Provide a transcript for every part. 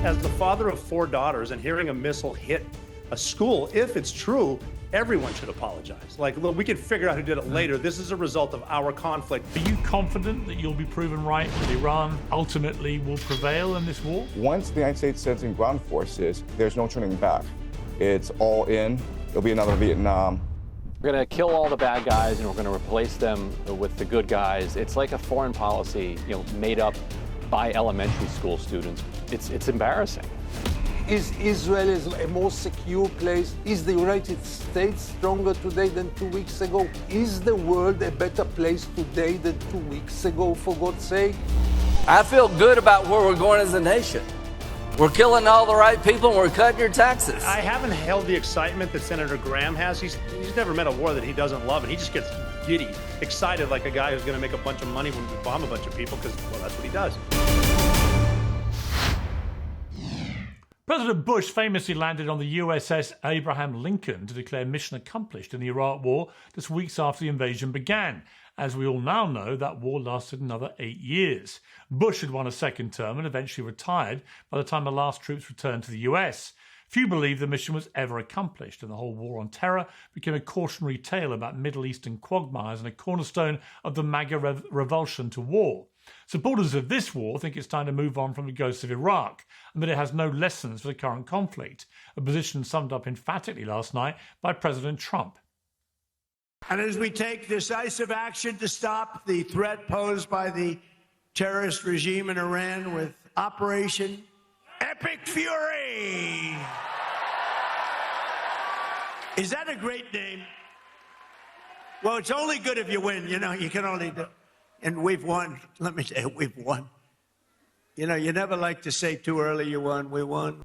As the father of 4 daughters and hearing a missile hit a school, if it's true, everyone should apologize. Like, look, we can figure out who did it later. This is a result of our conflict. Are you confident that you'll be proven right, that Iran ultimately will prevail in this war? Once the United States sends in ground forces, there's no turning back. It's all in. It'll be another Vietnam. We're going to kill all the bad guys and we're going to replace them with the good guys. It's like a foreign policy, made up by elementary school students. It's embarrassing. Is Israel a more secure place? Is the United States stronger today than 2 weeks ago? Is the world a better place today than 2 weeks ago, for God's sake? I feel good about where we're going as a nation. We're killing all the right people and we're cutting your taxes. I haven't held the excitement that Senator Graham has. He's never met a war that he doesn't love, and he just gets giddy, excited like a guy who's going to make a bunch of money when we bomb a bunch of people, because, well, that's what he does. President Bush famously landed on the USS Abraham Lincoln to declare mission accomplished in the Iraq War just weeks after the invasion began. As we all now know, that war lasted another 8 years. Bush had won a second term and eventually retired by the time the last troops returned to the US. Few believe the mission was ever accomplished, and the whole war on terror became a cautionary tale about Middle Eastern quagmires and a cornerstone of the MAGA revulsion to war. Supporters of this war think it's time to move on from the ghosts of Iraq and that it has no lessons for the current conflict, a position summed up emphatically last night by President Trump. And as we take decisive action to stop the threat posed by the terrorist regime in Iran with Operation Epic Fury. Is that a great name? Well, it's only good if you win. You can only do. And we've won. Let me tell you, we've won. You never like to say too early you won. We won.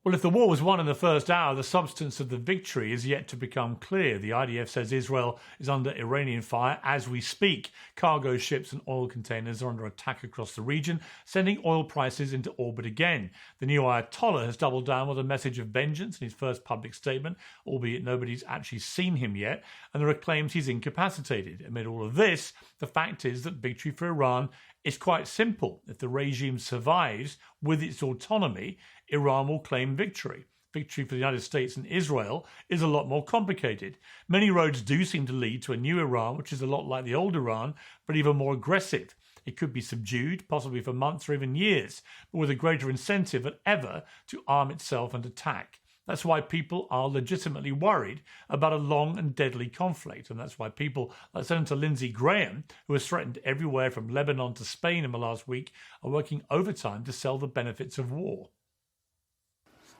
Well, if the war was won in the first hour, the substance of the victory is yet to become clear. The IDF says Israel is under Iranian fire as we speak. Cargo ships and oil containers are under attack across the region, sending oil prices into orbit again. The new Ayatollah has doubled down with a message of vengeance in his first public statement, albeit nobody's actually seen him yet, and there are claims he's incapacitated. Amid all of this, the fact is that victory for Iran is quite simple. If the regime survives with its autonomy, Iran will claim victory. Victory for the United States and Israel is a lot more complicated. Many roads do seem to lead to a new Iran, which is a lot like the old Iran, but even more aggressive. It could be subdued, possibly for months or even years, but with a greater incentive than ever to arm itself and attack. That's why people are legitimately worried about a long and deadly conflict. And that's why people like Senator Lindsey Graham, who has threatened everywhere from Lebanon to Spain in the last week, are working overtime to sell the benefits of war.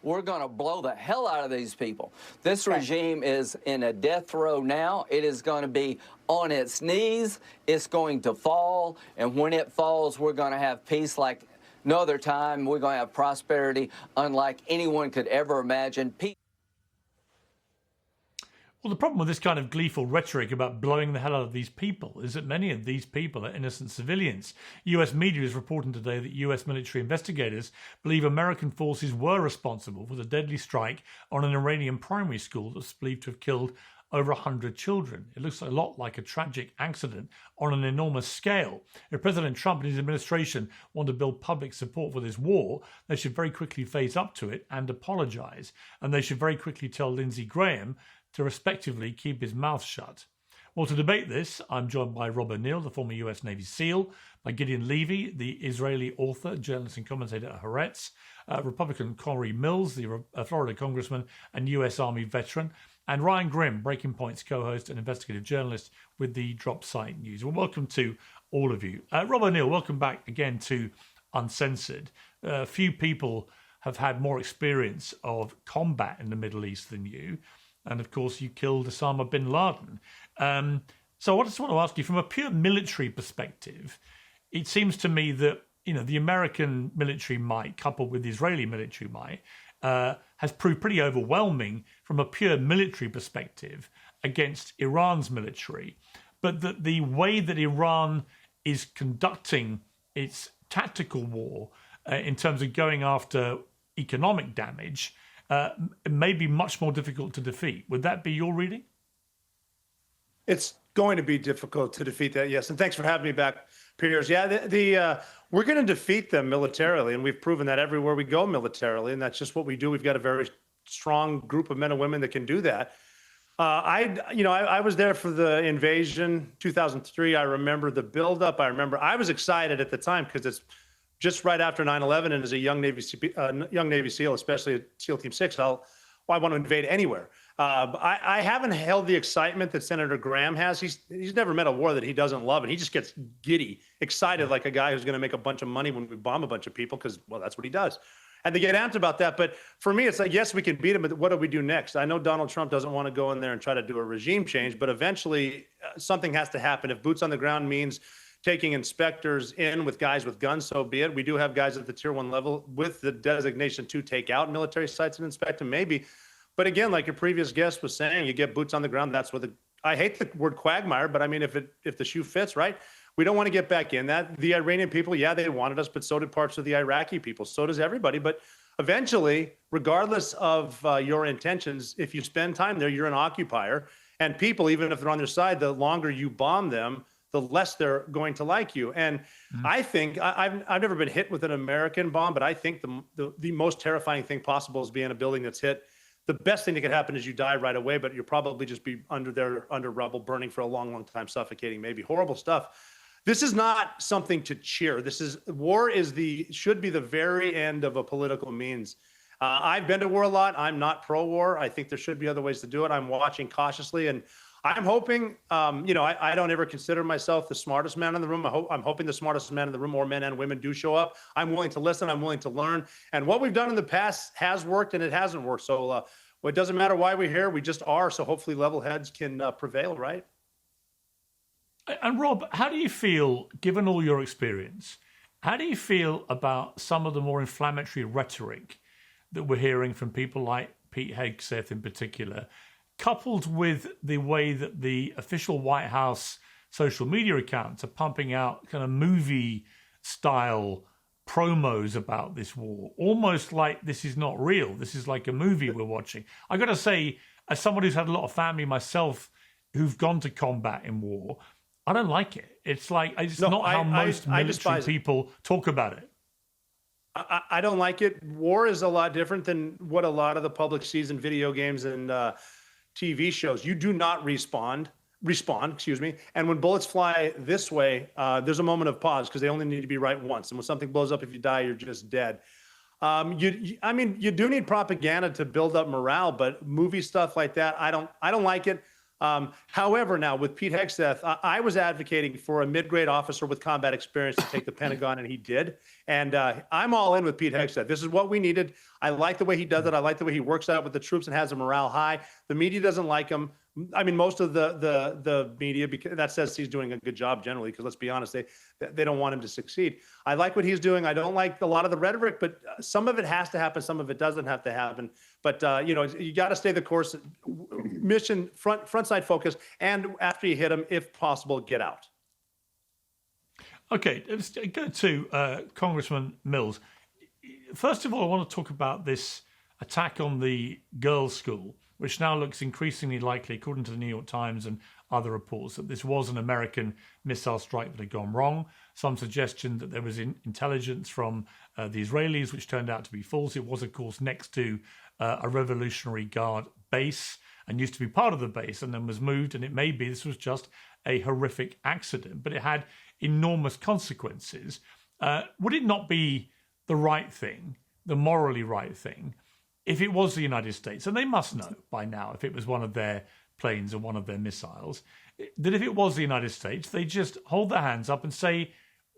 We're going to blow the hell out of these people. This regime is in a death row now. It is going to be on its knees. It's going to fall. And when it falls, we're going to have peace like no other time. We're going to have prosperity unlike anyone could ever imagine. Well, the problem with this kind of gleeful rhetoric about blowing the hell out of these people is that many of these people are innocent civilians. US media is reporting today that US military investigators believe American forces were responsible for the deadly strike on an Iranian primary school that's believed to have killed over 100 children. It looks a lot like a tragic accident on an enormous scale. If President Trump and his administration want to build public support for this war, they should very quickly face up to it and apologize. And they should very quickly tell Lindsey Graham to respectively keep his mouth shut. Well, to debate this, I'm joined by Rob O'Neill, the former US Navy SEAL, by Gideon Levy, the Israeli author, journalist and commentator at Haaretz, Republican Cory Mills, the Florida congressman and US Army veteran, and Ryan Grimm, Breaking Point's co-host and investigative journalist with the Drop Site News. Well, welcome to all of you. Rob O'Neill, welcome back again to Uncensored. Few people have had more experience of combat in the Middle East than you. And of course, you killed Osama bin Laden. So I just want to ask you, from a pure military perspective, it seems to me that the American military might, coupled with the Israeli military might, has proved pretty overwhelming from a pure military perspective against Iran's military. But that the way that Iran is conducting its tactical war in terms of going after economic damage may be much more difficult to defeat. Would that be your reading? It's going to be difficult to defeat that, yes. And thanks for having me back, Piers, yeah, we're going to defeat them militarily, and we've proven that everywhere we go militarily, and that's just what we do. We've got a very strong group of men and women that can do that. I was there for the invasion, 2003. I remember the buildup. I was excited at the time because it's just right after 9/11, and as a young Navy SEAL, especially at SEAL Team 6, I want to invade anywhere. I haven't held the excitement that Senator Graham has. He's never met a war that he doesn't love, and he just gets giddy, excited like a guy who's going to make a bunch of money when we bomb a bunch of people because, well, that's what he does. And they get amped about that. But for me, it's like, yes, we can beat him, but what do we do next? I know Donald Trump doesn't want to go in there and try to do a regime change, but eventually something has to happen. If boots on the ground means taking inspectors in with guys with guns, so be it. We do have guys at the tier 1 level with the designation to take out military sites and inspect them, maybe. But again, like your previous guest was saying, you get boots on the ground. That's what I hate the word quagmire, but I mean, if the shoe fits, right? We don't want to get back in that. The Iranian people, yeah, they wanted us, but so did parts of the Iraqi people. So does everybody. But eventually, regardless of your intentions, if you spend time there, you're an occupier. And people, even if they're on their side, the longer you bomb them, the less they're going to like you. And I think I've never been hit with an American bomb, but I think the most terrifying thing possible is being a building that's hit. The best thing that could happen is you die right away, but you'll probably just be under rubble, burning for a long, long time, suffocating, maybe. Horrible stuff. This is not something to cheer. War should be the very end of a political means. I've been to war a lot. I'm not pro-war. I think there should be other ways to do it. I'm watching cautiously, and I'm hoping, I don't ever consider myself the smartest man in the room. I'm hoping the smartest man in the room, more men and women, do show up. I'm willing to listen. I'm willing to learn. And what we've done in the past has worked and it hasn't worked. So it doesn't matter why we're here. We just are. So hopefully level heads can prevail, right? And Rob, how do you feel, given all your experience, how do you feel about some of the more inflammatory rhetoric that we're hearing from people like Pete Hegseth in particular, coupled with the way that the official White House social media accounts are pumping out kind of movie-style promos about this war, almost like this is not real. This is like a movie we're watching. I got to say, as someone who's had a lot of family myself who've gone to combat in war, I don't like it. It's like not how most military people talk about it. I don't like it. War is a lot different than what a lot of the public sees in video games and TV shows. You do not respond, and when bullets fly this way, there's a moment of pause because they only need to be right once. And when something blows up, if you die, you're just dead. You do need propaganda to build up morale, but movie stuff like that, I don't like it. However, now with Pete Hegseth, I was advocating for a mid-grade officer with combat experience to take the Pentagon, and he did. And I'm all in with Pete Hegseth. This is what we needed. I like the way he does it. I like the way he works out with the troops and has a morale high. The media doesn't like him. I mean, most of the media, because that says he's doing a good job generally, because let's be honest, they don't want him to succeed. I like what he's doing. I don't like a lot of the rhetoric, but some of it has to happen. Some of it doesn't have to happen. But, you got to stay the course, mission, front side focus, and after you hit him, if possible, get out. Okay, let's go to Congressman Mills. First of all, I want to talk about this attack on the girls' school, which now looks increasingly likely, according to the New York Times and other reports, that this was an American missile strike that had gone wrong. Some suggestion that there was intelligence from the Israelis, which turned out to be false. It was, of course, next to a Revolutionary Guard base and used to be part of the base and then was moved. And it may be this was just a horrific accident, but it had enormous consequences. Would it not be the right thing, the morally right thing, if it was the United States, and they must know by now, if it was one of their planes or one of their missiles, that if it was the United States, they just hold their hands up and say,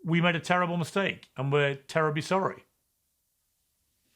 we made a terrible mistake and we're terribly sorry?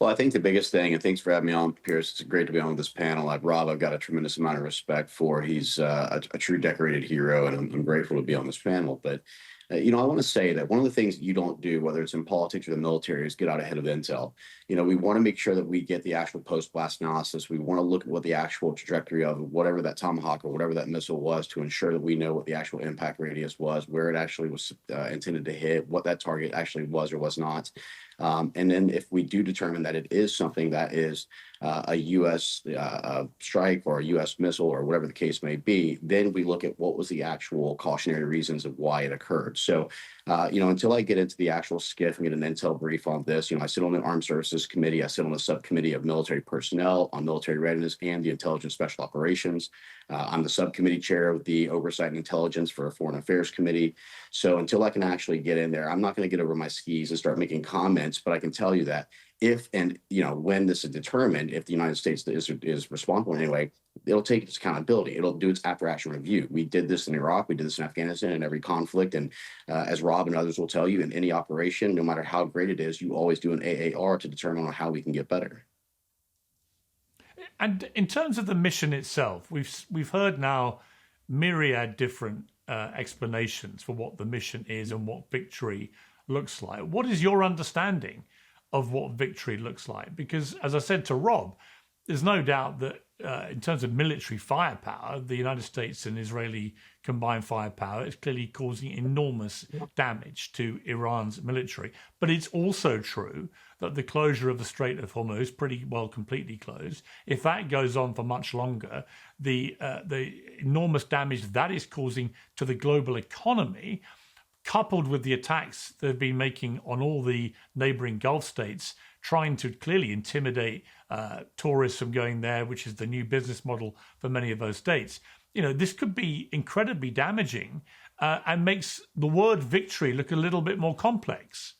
Well, I think the biggest thing, and thanks for having me on, Piers. It's great to be on this panel. Rob, I've got a tremendous amount of respect for. He's a true decorated hero, and I'm grateful to be on this panel. But, I want to say that one of the things that you don't do, whether it's in politics or the military, is get out ahead of intel. We want to make sure that we get the actual post-blast analysis. We want to look at what the actual trajectory of whatever that Tomahawk or whatever that missile was to ensure that we know what the actual impact radius was, where it actually was intended to hit, what that target actually was or was not. And then if we do determine that it is something that is a U.S. strike or a U.S. missile or whatever the case may be, then we look at what was the actual cautionary reasons of why it occurred. So Until I get into the actual SCIF and get an intel brief on this, I sit on the Armed Services Committee. I sit on the subcommittee of military personnel on military readiness and the intelligence special operations. I'm the subcommittee chair of the Oversight and Intelligence for a Foreign Affairs Committee. So until I can actually get in there, I'm not going to get over my skis and start making comments, but I can tell you that if and when this is determined, if the United States is responsible in any way, it'll take its accountability. It'll do its after-action review. We did this in Iraq. We did this in Afghanistan, in every conflict. And as Rob and others will tell you, in any operation, no matter how great it is, you always do an AAR to determine how we can get better. And in terms of the mission itself, we've heard now myriad different explanations for what the mission is and what victory looks like. What is your understanding of what victory looks like? Because, as I said to Rob, there's no doubt that in terms of military firepower, the United States and Israeli combined firepower is clearly causing enormous damage to Iran's military. But it's also true that the closure of the Strait of Hormuz, pretty well completely closed, if that goes on for much longer, the enormous damage that is causing to the global economy, coupled with the attacks they've been making on all the neighboring Gulf states, trying to clearly intimidate tourists from going there, which is the new business model for many of those states. This could be incredibly damaging and makes the word victory look a little bit more complex.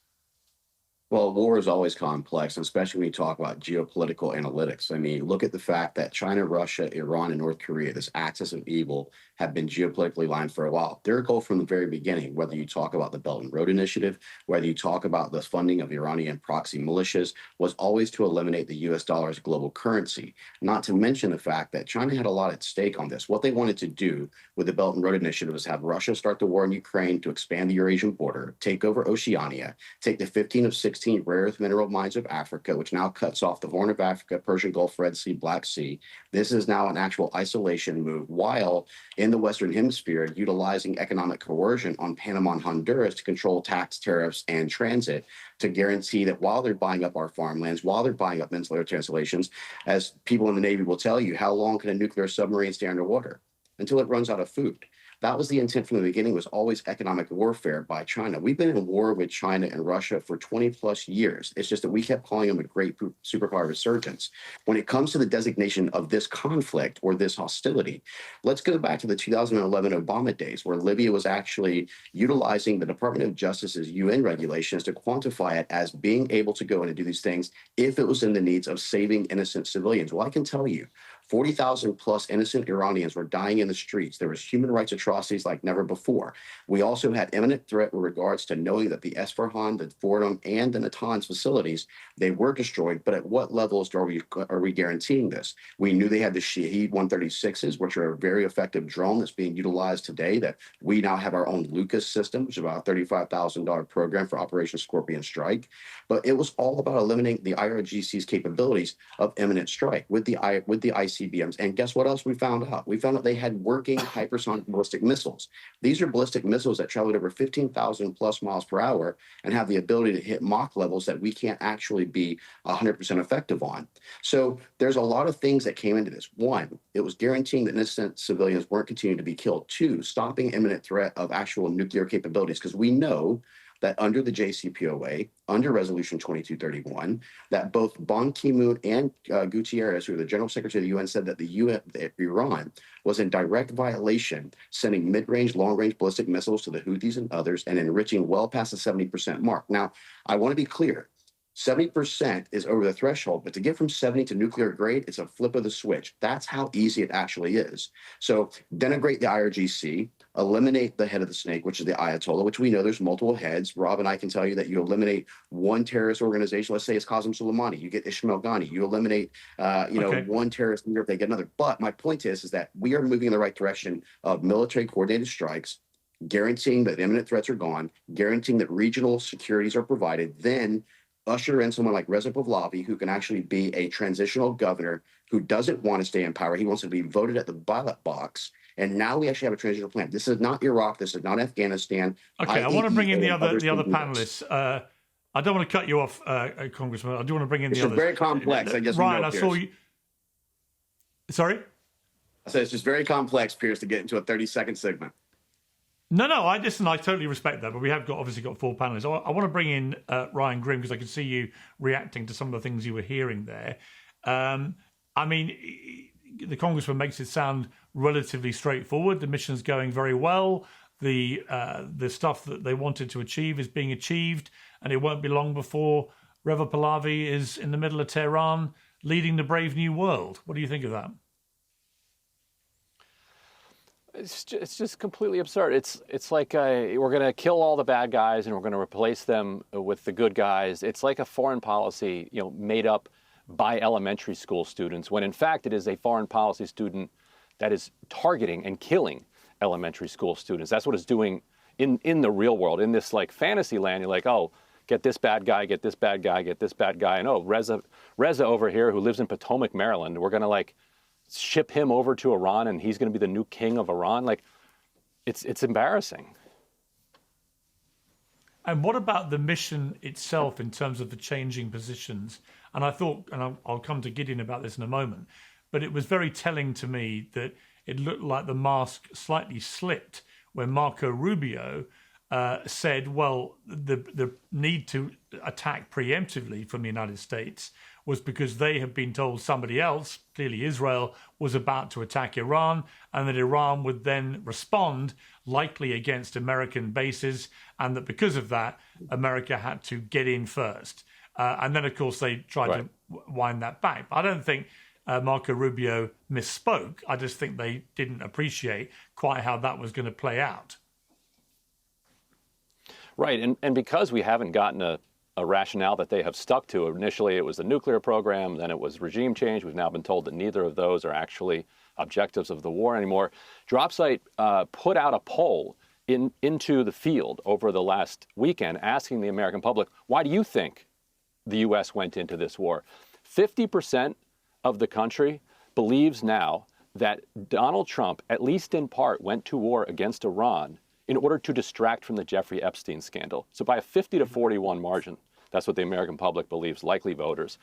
Well, war is always complex, especially when you talk about geopolitical analytics. I mean, look at the fact that China, Russia, Iran, and North Korea, this axis of evil, have been geopolitically aligned for a while. Their goal from the very beginning, whether you talk about the Belt and Road Initiative, whether you talk about the funding of Iranian proxy militias, was always to eliminate the US dollar as global currency. Not to mention the fact that China had a lot at stake on this. What they wanted to do with the Belt and Road Initiative was have Russia start the war in Ukraine to expand the Eurasian border, take over Oceania, take the 15 of 16 rare earth mineral mines of Africa, which now cuts off the Horn of Africa, Persian Gulf, Red Sea, Black Sea. This is now an actual isolation move, while in the Western Hemisphere utilizing economic coercion on Panama and Honduras to control tax, tariffs, and transit to guarantee that while they're buying up our farmlands, while they're buying up insular installations, as people in the Navy will tell you, how long can a nuclear submarine stay underwater? Until it runs out of food. That was the intent from the beginning, was always economic warfare by China. We've been in war with China and Russia for 20 plus years. It's just that we kept calling them a great superpower resurgence. When it comes to the designation of this conflict or this hostility, let's go back to the 2011 Obama days, where Libya was actually utilizing the Department of Justice's UN regulations to quantify it as being able to go in and do these things if it was in the needs of saving innocent civilians. Well, I can tell you, 40,000 plus innocent Iranians were dying in the streets. There was human rights atrocities like never before. We also had imminent threat with regards to knowing that the Esfahan, the Fordham, and the Natanz facilities, they were destroyed. But at what levels are we guaranteeing this? We knew they had the Shahed 136s, which are a very effective drone that's being utilized today, that we now have our own Lucas system, which is about a $35,000 program for Operation Scorpion Strike. But it was all about eliminating the IRGC's capabilities of imminent strike with the ICBMs. And guess what else we found out? We found out they had working hypersonic ballistic missiles. These are ballistic missiles that travel at over 15,000 plus miles per hour and have the ability to hit Mach levels that we can't actually be 100% effective on. So there's a lot of things that came into this. One, it was guaranteeing that innocent civilians weren't continuing to be killed. Two, stopping imminent threat of actual nuclear capabilities, because we know that under the JCPOA, under Resolution 2231, that both Ban Ki-moon and Gutierrez, who are the General Secretary of the UN, said that that Iran was in direct violation, sending mid-range, long-range ballistic missiles to the Houthis and others, and enriching well past the 70% mark. Now, I want to be clear. 70% is over the threshold, but to get from 70 to nuclear grade, it's a flip of the switch. That's how easy it actually is. So denigrate the IRGC, eliminate the head of the snake, which is the Ayatollah, which we know there's multiple heads. Rob and I can tell you that you eliminate one terrorist organization. Let's say it's Qasem Soleimani. You get Ismail Ghani. You eliminate, one terrorist leader if they get another. But my point is that we are moving in the right direction of military coordinated strikes, guaranteeing that imminent threats are gone, guaranteeing that regional securities are provided, then usher in someone like Reza Pahlavi, who can actually be a transitional governor who doesn't want to stay in power. He wants to be voted at the ballot box. And now we actually have a transitional plan. This is not Iraq. This is not Afghanistan. Okay, I want to bring in the other panelists. I don't want to cut you off, Congressman. I do want to bring in the others. It's very complex. I guess Ryan, I saw you. Sorry? I said it's just very complex, Piers, to get into a 30-second segment. No, I totally respect that, but we have obviously got four panelists. I want to bring in Ryan Grimm, because I can see you reacting to some of the things you were hearing there. I mean, the Congressman makes it sound relatively straightforward. The mission's going very well. The stuff that they wanted to achieve is being achieved, and it won't be long before Reva Pahlavi is in the middle of Tehran leading the brave new world. What do you think of that? It's just completely absurd. It's like we're going to kill all the bad guys and we're going to replace them with the good guys. It's like a foreign policy, made up by elementary school students, when in fact it is a foreign policy student that is targeting and killing elementary school students. That's what it's doing in the real world. In this like fantasy land, you're like, oh, get this bad guy, get this bad guy, get this bad guy, and oh, Reza over here who lives in Potomac, Maryland, we're going to like ship him over to Iran and he's going to be the new king of Iran. Like, it's embarrassing. And what about the mission itself in terms of the changing positions? And I thought, and I'll come to Gideon about this in a moment, but it was very telling to me that it looked like the mask slightly slipped when Marco Rubio said, well, the need to attack preemptively from the United States was because they had been told somebody else, clearly Israel, was about to attack Iran, and that Iran would then respond, likely against American bases, and that because of that, America had to get in first. And then, of course, they tried to wind that back. But I don't think Marco Rubio misspoke. I just think they didn't appreciate quite how that was going to play out. Right, and because we haven't gotten a rationale that they have stuck to. Initially, it was the nuclear program, then it was regime change. We've now been told that neither of those are actually objectives of the war anymore. Dropsite put out a poll into the field over the last weekend asking the American public, why do you think the U.S. went into this war? 50% of the country believes now that Donald Trump, at least in part, went to war against Iran in order to distract from the Jeffrey Epstein scandal. So by a 50 to 41 margin, that's what the American public believes, likely voters.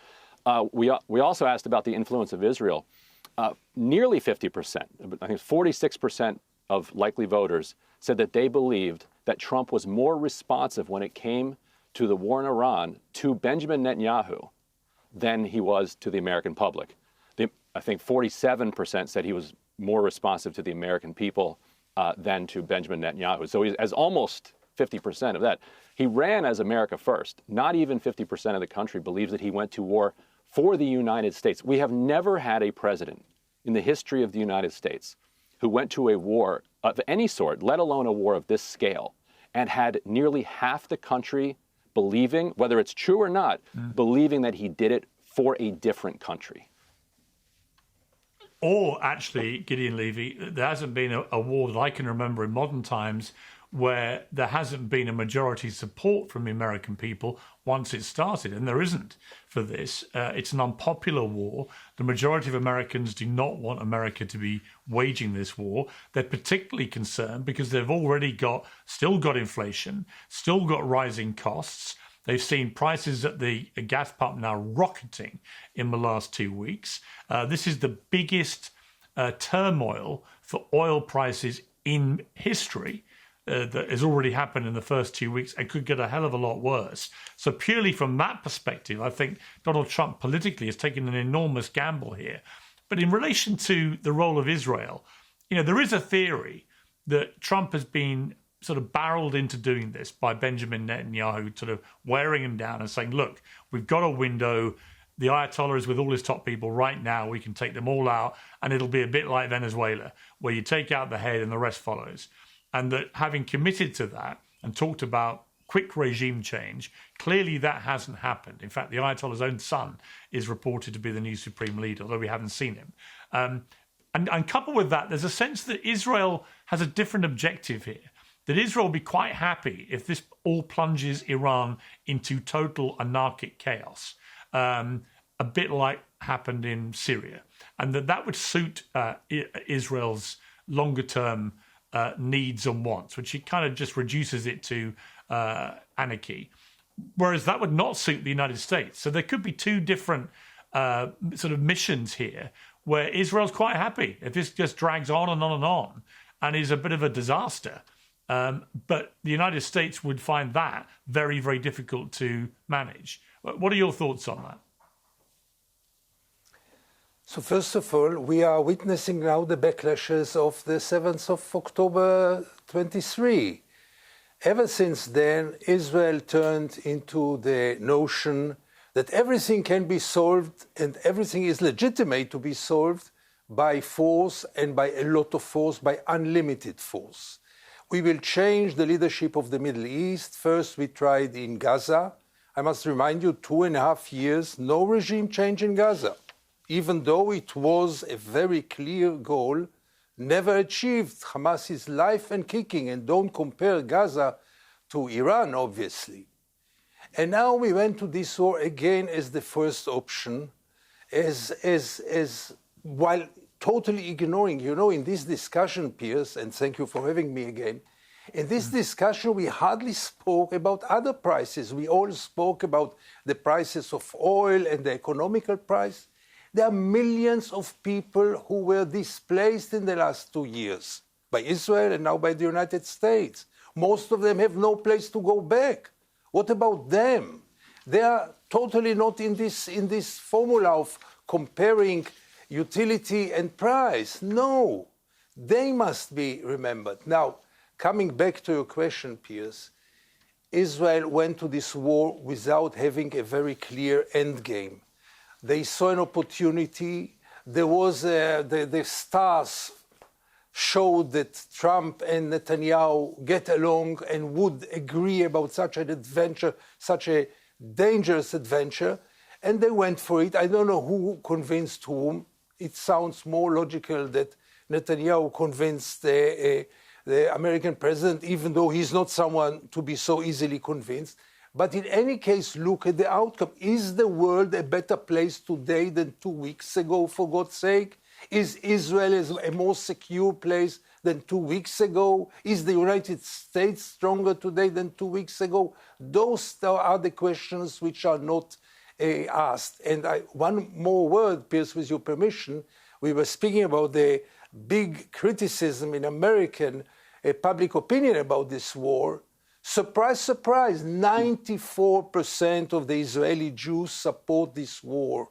We also asked about the influence of Israel. Nearly 50%, I think 46% of likely voters said that they believed that Trump was more responsive when it came to the war in Iran to Benjamin Netanyahu than he was to the American public. I think 47% said he was more responsive to the American people than to Benjamin Netanyahu. So he's as almost 50% of that. He ran as America first. Not even 50% of the country believes that he went to war for the United States. We have never had a president in the history of the United States who went to a war of any sort, let alone a war of this scale, and had nearly half the country believing, whether it's true or not, believing that he did it for a different country. Or actually, Gideon Levy, there hasn't been a war that I can remember in modern times where there hasn't been a majority support from the American people once it started, and there isn't for this. It's an unpopular war. The majority of Americans do not want America to be waging this war. They're particularly concerned because they've already still got inflation, still got rising costs. They've seen prices at the gas pump now rocketing in the last 2 weeks. This is the biggest turmoil for oil prices in history that has already happened in the first 2 weeks and could get a hell of a lot worse. So purely from that perspective, I think Donald Trump politically has taken an enormous gamble here. But in relation to the role of Israel, there is a theory that Trump has been sort of barreled into doing this by Benjamin Netanyahu, sort of wearing him down and saying, look, we've got a window. The Ayatollah is with all his top people right now. We can take them all out, and it'll be a bit like Venezuela, where you take out the head and the rest follows. And that having committed to that and talked about quick regime change, clearly that hasn't happened. In fact, the Ayatollah's own son is reported to be the new supreme leader, although we haven't seen him. And coupled with that, there's a sense that Israel has a different objective here, that Israel will be quite happy if this all plunges Iran into total anarchic chaos, a bit like happened in Syria, and that would suit Israel's longer-term needs and wants, which it kind of just reduces it to anarchy, whereas that would not suit the United States. So there could be two different sort of missions here, where Israel's quite happy if this just drags on and on and on and is a bit of a disaster. But the United States would find that very, very difficult to manage. What are your thoughts on that? So first of all, we are witnessing now the backlashes of the 7th of October 23. Ever since then, Israel turned into the notion that everything can be solved and everything is legitimate to be solved by force and by a lot of force, by unlimited force. We will change the leadership of the Middle East. First, we tried in Gaza. I must remind you, 2.5 years, no regime change in Gaza. Even though it was a very clear goal, never achieved. Hamas is life and kicking, and don't compare Gaza to Iran, obviously. And now we went to this war again as the first option, while totally ignoring, in this discussion, Piers, and thank you for having me again, in this discussion, we hardly spoke about other prices. We all spoke about the prices of oil and the economical price. There are millions of people who were displaced in the last 2 years by Israel and now by the United States. Most of them have no place to go back. What about them? They are totally not in this formula of comparing utility and price. No, they must be remembered. Now, coming back to your question, Piers, Israel went to this war without having a very clear end game. They saw an opportunity. There was the stars showed that Trump and Netanyahu get along and would agree about such an adventure, such a dangerous adventure, and they went for it. I don't know who convinced whom. It sounds more logical that Netanyahu convinced the American president, even though he's not someone to be so easily convinced. But in any case, look at the outcome. Is the world a better place today than 2 weeks ago, for God's sake? Is Israel a more secure place than 2 weeks ago? Is the United States stronger today than 2 weeks ago? Those are the questions which are not asked. And one more word, Piers, with your permission. We were speaking about the big criticism in American public opinion about this war. Surprise, surprise, 94% of the Israeli Jews support this war.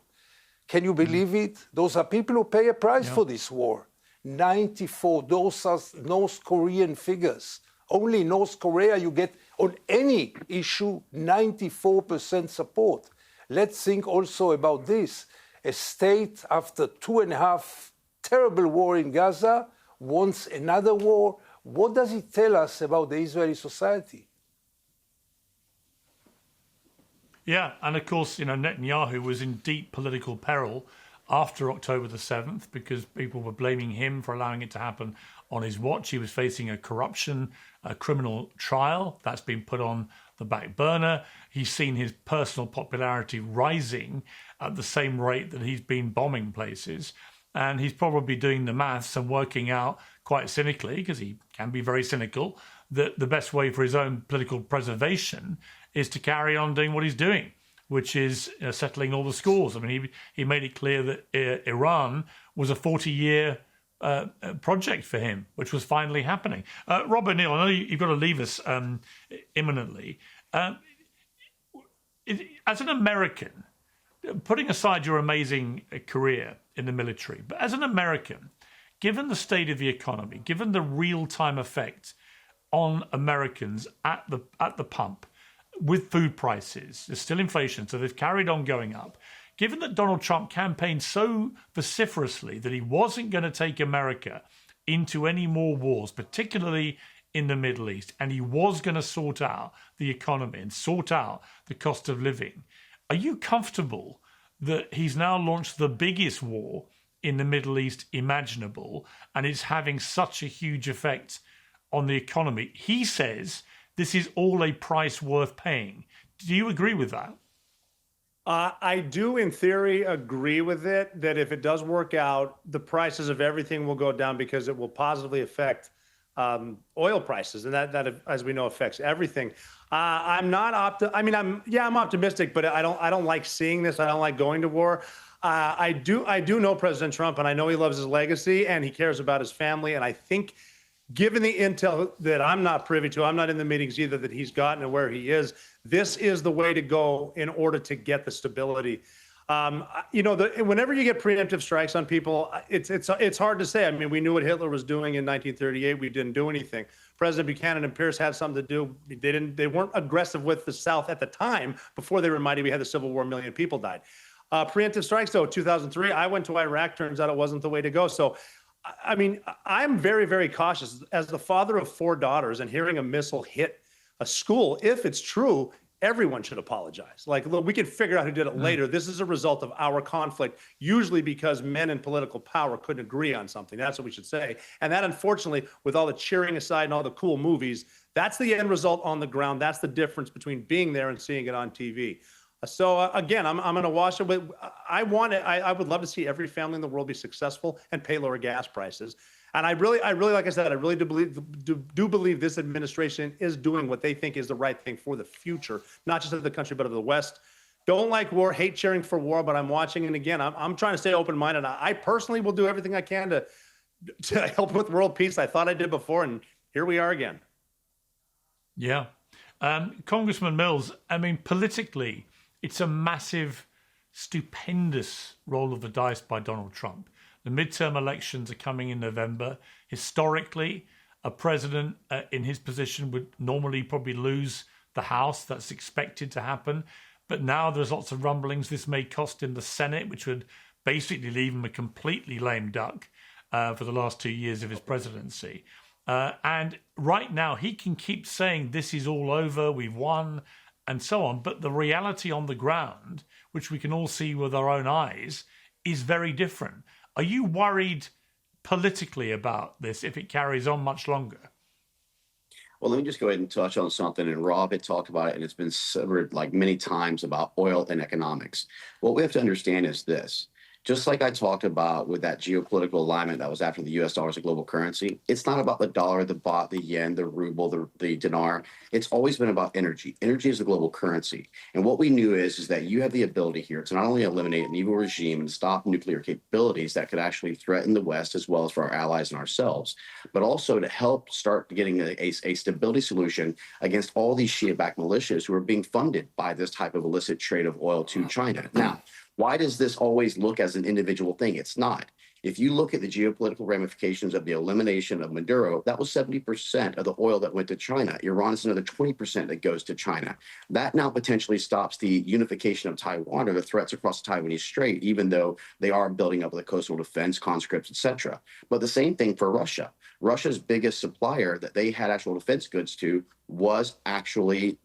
Can you believe it? Those are people who pay a price for this war. 94, those are North Korean figures. Only in North Korea you get, on any issue, 94% support. Let's think also about this. A state, after 2.5 terrible war in Gaza, wants another war. What does it tell us about the Israeli society? Yeah, and of course, Netanyahu was in deep political peril after October the 7th because people were blaming him for allowing it to happen on his watch. He was facing a criminal trial that's been put on the back burner. He's seen his personal popularity rising at the same rate that he's been bombing places. And he's probably doing the maths and working out quite cynically, because he can be very cynical, that the best way for his own political preservation is to carry on doing what he's doing, which is settling all the scores. I mean, he made it clear that Iran was a 40-year project for him, which was finally happening. Robert Neal, I know you've got to leave us imminently. As an American, putting aside your amazing career in the military, but as an American, given the state of the economy, given the real-time effect on Americans at the pump with food prices, there's still inflation, so they've carried on going up. Given that Donald Trump campaigned so vociferously that he wasn't going to take America into any more wars, particularly in the Middle East, and he was going to sort out the economy and sort out the cost of living, are you comfortable that he's now launched the biggest war in the Middle East imaginable and it's having such a huge effect on the economy? He says this is all a price worth paying. Do you agree with that? I do, in theory, agree with it, that if it does work out, the prices of everything will go down because it will positively affect oil prices. And that, as we know, affects everything. I'm not I'm optimistic, but I don't like seeing this. I don't like going to war. I do know President Trump, and I know he loves his legacy and he cares about his family. And I think given the intel that I'm not privy to, I'm not in the meetings either, that he's gotten and where he is, this is the way to go in order to get the stability. Whenever you get preemptive strikes on people, it's hard to say. I mean, we knew what Hitler was doing in 1938. We didn't do anything. President Buchanan and Pierce had something to do. They weren't aggressive with the South at the time. Before they were mighty, we had the Civil War, 1 million people died. Preemptive strikes, though, 2003, I went to Iraq. Turns out it wasn't the way to go. So, I mean, I'm very, very cautious. As the father of 4 daughters and hearing a missile hit a school, if it's true, everyone should apologize. Like, look, we can figure out who did it later. This is a result of our conflict, usually because men in political power couldn't agree on something. That's what we should say. And that, unfortunately, with all the cheering aside and all the cool movies, that's the end result on the ground. That's the difference between being there and seeing it on TV. So again, I'm going to watch it. But I would love to see every family in the world be successful and pay lower gas prices. And I really, like I said, I really do believe this administration is doing what they think is the right thing for the future, not just of the country, but of the West. Don't like war, hate cheering for war, but I'm watching. And again, I'm trying to stay open-minded. I personally will do everything I can to help with world peace. I thought I did before, and here we are again. Yeah. Congressman Mills, I mean, politically, it's a massive, stupendous roll of the dice by Donald Trump. The midterm elections are coming in November. Historically, a president in his position would normally probably lose the House. That's expected to happen. But now there's lots of rumblings. This may cost him the Senate, which would basically leave him a completely lame duck for the last 2 years of his presidency. And right now, he can keep saying this is all over, we've won, and so on. But the reality on the ground, which we can all see with our own eyes, is very different. Are you worried politically about this if it carries on much longer? Well, let me just go ahead and touch on something. And Rob had talked about it, and it's been covered like many times about oil and economics. What we have to understand is this. Just like I talked about with that geopolitical alignment that was after the U.S. dollar as a global currency, it's not about the dollar, the baht, the yen, the ruble, the dinar. It's always been about energy. Energy is a global currency. And what we knew is that you have the ability here to not only eliminate an evil regime and stop nuclear capabilities that could actually threaten the West as well as for our allies and ourselves, but also to help start getting a stability solution against all these Shia-backed militias who are being funded by this type of illicit trade of oil to China. Now, why does this always look as an individual thing? It's not. If you look at the geopolitical ramifications of the elimination of Maduro, that was 70% of the oil that went to China. Iran is another 20% that goes to China. That now potentially stops the unification of Taiwan or the threats across the Taiwanese Strait, even though they are building up the coastal defense, conscripts, etc. But the same thing for Russia. Russia's biggest supplier that they had actual defense goods to was actually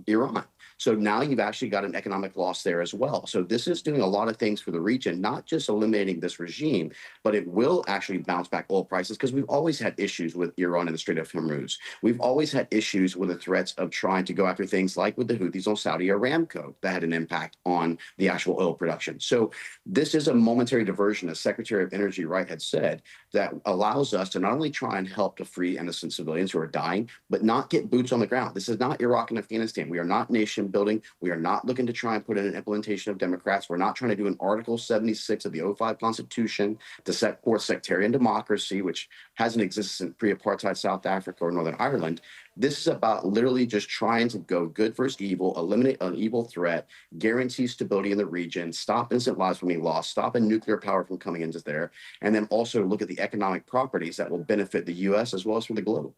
Iran. So now you've actually got an economic loss there as well. So this is doing a lot of things for the region, not just eliminating this regime, but it will actually bounce back oil prices because we've always had issues with Iran and the Strait of Hormuz. We've always had issues with the threats of trying to go after things like with the Houthis on Saudi Aramco that had an impact on the actual oil production. So this is a momentary diversion, as Secretary of Energy Wright had said, that allows us to not only try and help to free innocent civilians who are dying, but not get boots on the ground. This is not Iraq and Afghanistan. We are not nation building. We are not looking to try and put in an implementation of Democrats. We're not trying to do an Article 76 of the 05 Constitution to set forth sectarian democracy, which hasn't existed since pre-apartheid South Africa or Northern Ireland. This is about literally just trying to go good versus evil, eliminate an evil threat, guarantee stability in the region, stop innocent lives from being lost, stop a nuclear power from coming into there, and then also look at the economic properties that will benefit the U.S. as well as for the globe.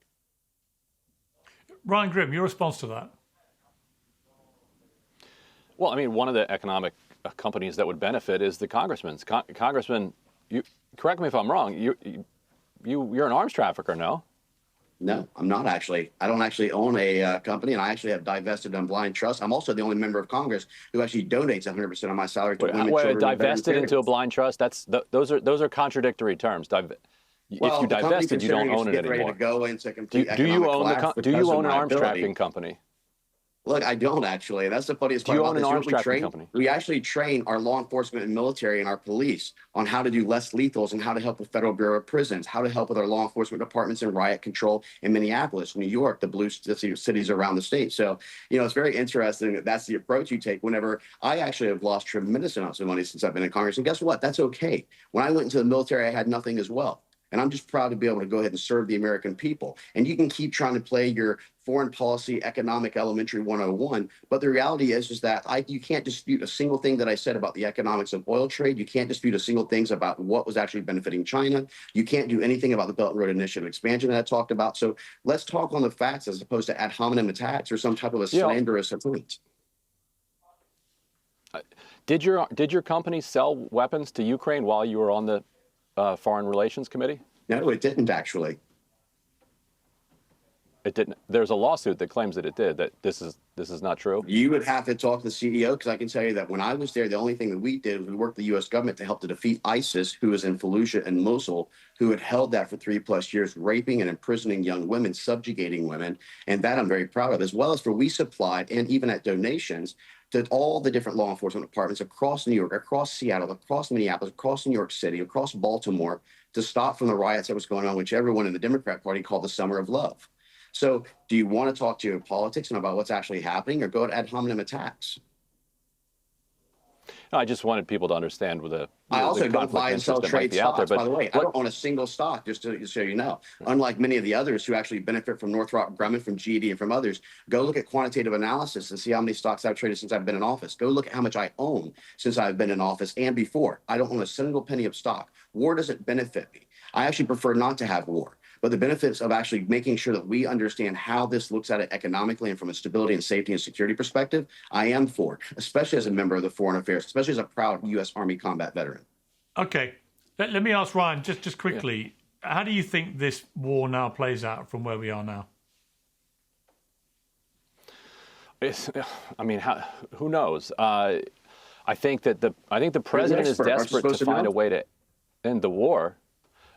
Ryan Grimm, your response to that? Well, I mean, one of the economic companies that would benefit is the congressman's. Congressman, you correct me if I'm wrong. You're an arms trafficker, no? No, I'm not actually. I don't actually own a company, and I actually have divested on blind trust. I'm also the only member of Congress who actually donates 100% of my salary to women, children, divested into a blind trust? Those are contradictory terms. If you divested, you don't own it anymore. Do you own an arms trafficking company? Look, I don't actually. That's the funniest part about this. Do you own an arms trafficking company? We actually train our law enforcement and military and our police on how to do less lethals and how to help with Federal Bureau of Prisons, how to help with our law enforcement departments in riot control in Minneapolis, New York, the blue cities around the state. So, it's very interesting that that's the approach you take whenever I actually have lost tremendous amounts of money since I've been in Congress. And guess what? That's okay. When I went into the military, I had nothing as well. And I'm just proud to be able to go ahead and serve the American people. And you can keep trying to play your foreign policy, economic elementary 101. But the reality is that you can't dispute a single thing that I said about the economics of oil trade. You can't dispute a single thing about what was actually benefiting China. You can't do anything about the Belt and Road Initiative expansion that I talked about. So let's talk on the facts as opposed to ad hominem attacks or some type of a slanderous attempt. Did your company sell weapons to Ukraine while you were on the Foreign Relations Committee? No, it didn't actually. It didn't. There's a lawsuit that claims that it did. That this is not true. You would have to talk to the CEO, because I can tell you that when I was there, the only thing that we did was we worked with the U.S. government to help to defeat ISIS, who was in Fallujah and Mosul, who had held that for 3+ years, raping and imprisoning young women, subjugating women, and that I'm very proud of. As well as we supplied, and even at donations, to all the different law enforcement departments across New York, across Seattle, across Minneapolis, across New York City, across Baltimore, to stop from the riots that was going on, which everyone in the Democrat Party called the Summer of Love. So do you want to talk geopolitics and about what's actually happening, or go to ad hominem attacks? No, I just wanted people to understand with I also don't buy and sell trade stocks, by the way. I don't own a single stock, just so you know. Unlike many of the others who actually benefit from Northrop Grumman, from GED, and from others, go look at quantitative analysis and see how many stocks I've traded since I've been in office. Go look at how much I own since I've been in office and before. I don't own a single penny of stock. War doesn't benefit me. I actually prefer not to have war. But the benefits of actually making sure that we understand how this looks at it economically and from a stability and safety and security perspective, I am for, especially as a member of the Foreign Affairs, especially as a proud U.S. Army combat veteran. Okay. Let me ask Ryan, just quickly, how do you think this war now plays out from where we are now? Who knows? I think the president is desperate to find a way to end the war.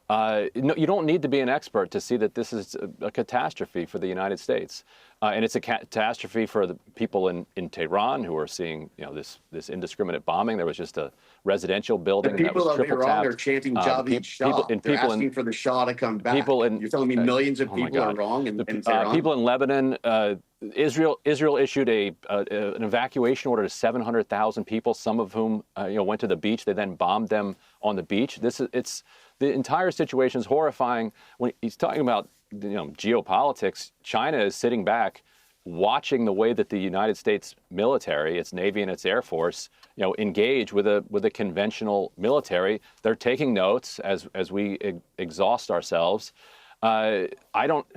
No, you don't need to be an expert to see that this is a catastrophe for the United States, and it's a catastrophe for the people in Tehran who are seeing, this indiscriminate bombing. There was just a residential building that was triple tapped. People of Iran are chanting Javid Shah. They're asking for the Shah to come back. You're telling me millions of people are wrong in Tehran? People in Lebanon. Israel issued an evacuation order to 700,000 people, some of whom went to the beach. They then bombed them on the beach. The entire situation is horrifying. When he's talking about geopolitics, China is sitting back, watching the way that the United States military, its Navy and its Air Force, engage with a conventional military. They're taking notes as we exhaust ourselves. I don't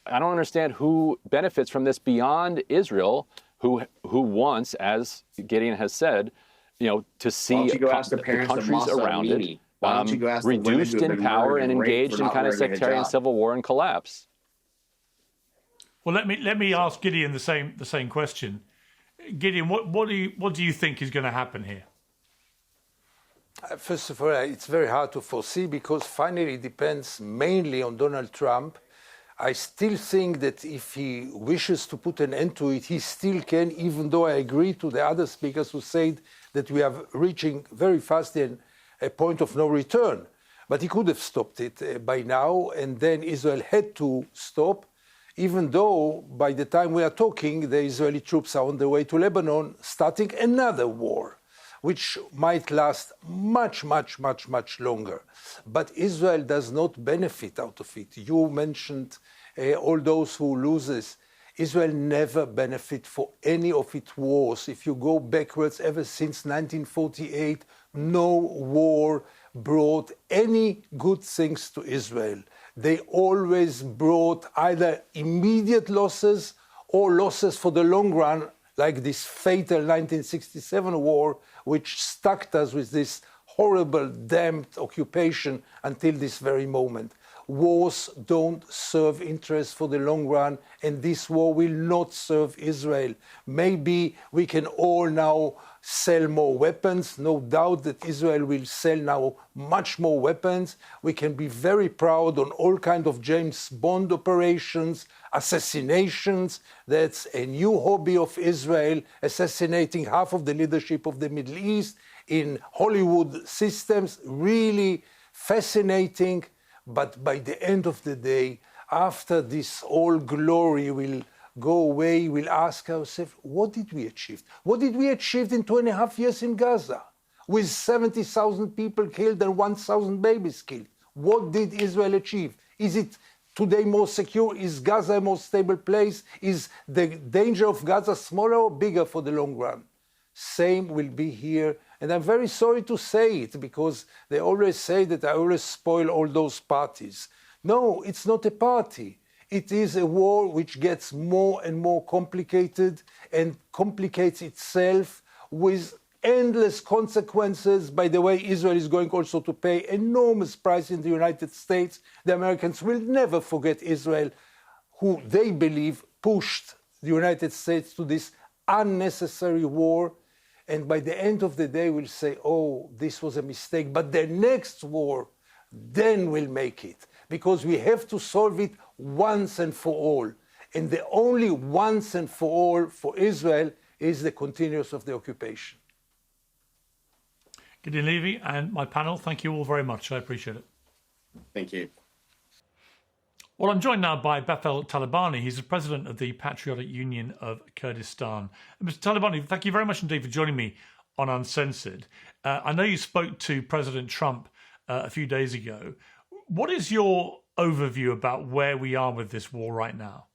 understand who benefits from this beyond Israel, who wants, as Gideon has said, to see the countries around it reduced in power and engaged in kind of sectarian civil war and collapse. Well, let me ask Gideon the same question. Gideon, what do you think is going to happen here? First of all, it's very hard to foresee because finally it depends mainly on Donald Trump. I still think that if he wishes to put an end to it, he still can, even though I agree to the other speakers who said that we are reaching very fast a point of no return. But he could have stopped it by now, and then Israel had to stop, even though by the time we are talking, the Israeli troops are on their way to Lebanon, starting another war, which might last much, much, much, much longer. But Israel does not benefit out of it. You mentioned all those who loses. Israel never benefit for any of its wars. If you go backwards, ever since 1948, no war brought any good things to Israel. They always brought either immediate losses or losses for the long run, like this fatal 1967 war, which stuck us with this horrible, damned occupation until this very moment. Wars don't serve interests for the long run, and this war will not serve Israel. Maybe we can all now sell more weapons. No doubt that Israel will sell now much more weapons. We can be very proud on all kinds of James Bond operations, assassinations. That's a new hobby of Israel, assassinating half of the leadership of the Middle East in Hollywood systems. Really fascinating. But by the end of the day, after this all glory will go away, we'll ask ourselves, what did we achieve? What did we achieve in 2.5 years in Gaza with 70,000 people killed and 1,000 babies killed? What did Israel achieve? Is it today more secure? Is Gaza a more stable place? Is the danger of Gaza smaller or bigger for the long run? Same will be here. And I'm very sorry to say it, because they always say that I always spoil all those parties. No, it's not a party. It is a war which gets more and more complicated and complicates itself with endless consequences. By the way, Israel is going also to pay enormous price in the United States. The Americans will never forget Israel, who they believe pushed the United States to this unnecessary war. And by the end of the day, we'll say, oh, this was a mistake. But the next war, then we'll make it. Because we have to solve it once and for all. And the only once and for all for Israel is the continuance of the occupation. Gideon Levy and my panel, thank you all very much. I appreciate it. Thank you. Well, I'm joined now by Bafel Talabani. He's the president of the Patriotic Union of Kurdistan. Mr. Talabani, thank you very much indeed for joining me on Uncensored. I know you spoke to President Trump a few days ago. What is your overview about where we are with this war right now?